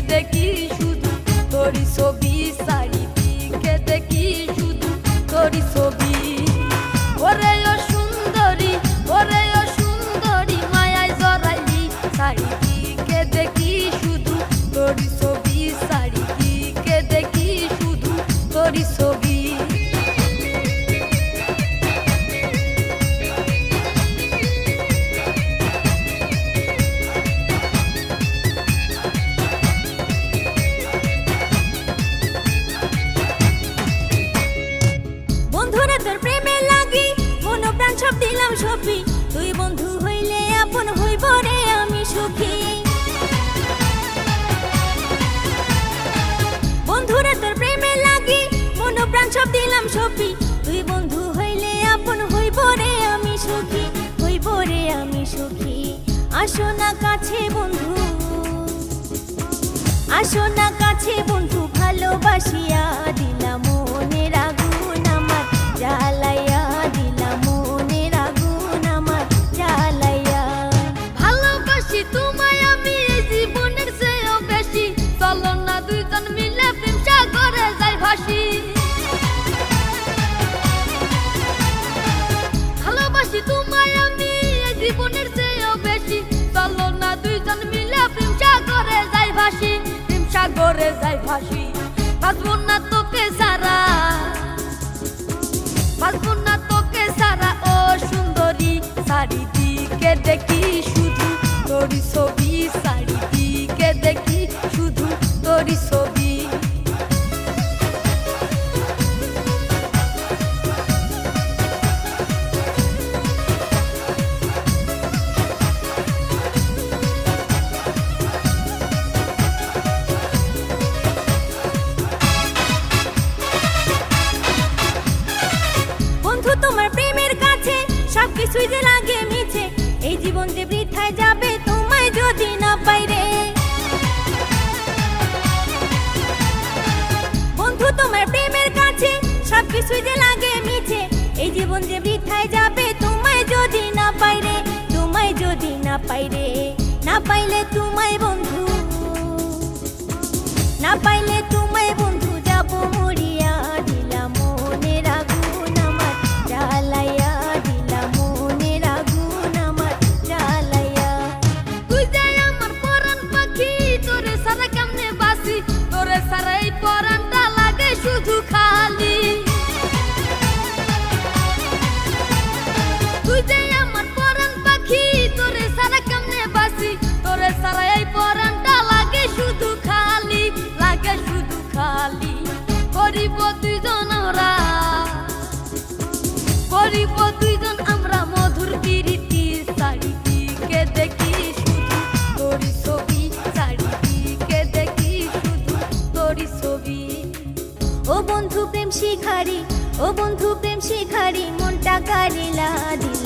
দেখি শুধু তোরি ছবি, চারিদিকে দেখি শুধু তোরি ছবি। ওরে ও সুন্দরী, ওরে ও সুন্দরী, মায়ায় জড়াইলি, চারিদিকে দেখি শুধু তোরি ছবি, চারিদিকে দেখি শুধু তোরি ছবি। সব দিলাম সবই, তুই বন্ধু হইলে আপন হইব রে আমি সুখী। বন্ধুরা তোর প্রেমে লাগি, মন প্রাণ সব দিলাম সবই, তুই বন্ধু হইলে আপন হইব রে আমি সুখী, হইব রে আমি সুখী। আসো না কাছে বন্ধু, আসো না কাছে বন্ধু, ভালোবাসিয়া দিলাম মনের আগুন আমার জ্বালাইয়া দিলাম। তোমায় আমি এই জীবনের চেয়েও বেশি, চলো না দুইজন মিলে প্রেম সাগরে যাই ভাসি। ভালোবাসি তোমায় আমি এই জীবনের চেয়েও বেশি, চলো না দুইজন মিলে প্রেম সাগরে যাই ভাসি, প্রেম সাগরে যাই ভাসি। বাঁচবো না তোকে সারা, বাঁচবো না তোকে সারা ও সুন্দরী, চারিদিকে দেখি শুধু তোরি ছবি, চারিদিকে দেখি শুধু তোরি ছবি। বন্ধু তোমার প্রেমের কাছে সবকিছুই যে লাগে মিছে, এই জীবন যে বৃথায় যাবে তোমায় যদি না পাই রে। বন্ধু তোমার প্রেমের কাছে সবকিছুই যে লাগে মিছে, এই জীবন যে বৃথায় যাবে তোমায় যদি না পাই রে, তোমায় যদি না পাই রে। না পাইলে তোমায় বন্ধু, না পাইলে তোমায় বন্ধু, যাব মরিয়া দিলাম মনের আগুন আমার জ্বালাইয়া দিলাম মনের আগুন আমার জ্বালাইয়া। তুই যে আমার পরাণ পাখি, তোরে সারা কেমনে বাসি, তোরে সারা এই পরাণটা লাগে শুধু খালি। তুই যে আমার পরাণ পাখি, তোরে সারা কেমনে বাসি, তোরে সারা এই পরাণটা লাগে শুধু খালি, লাগে শুধু খালি। করিব দুইজন আমরা, করিব দুইজন আমরা মধুর প্রীতি, চারিদিকে দেখি শুধু তোরি ছবি, চারিদিকে দেখি শুধু তোরি ছবি। ও বন্ধু প্রেম শিখারি, ও বন্ধু প্রেম শিখারি, মনটা কারিলা দিল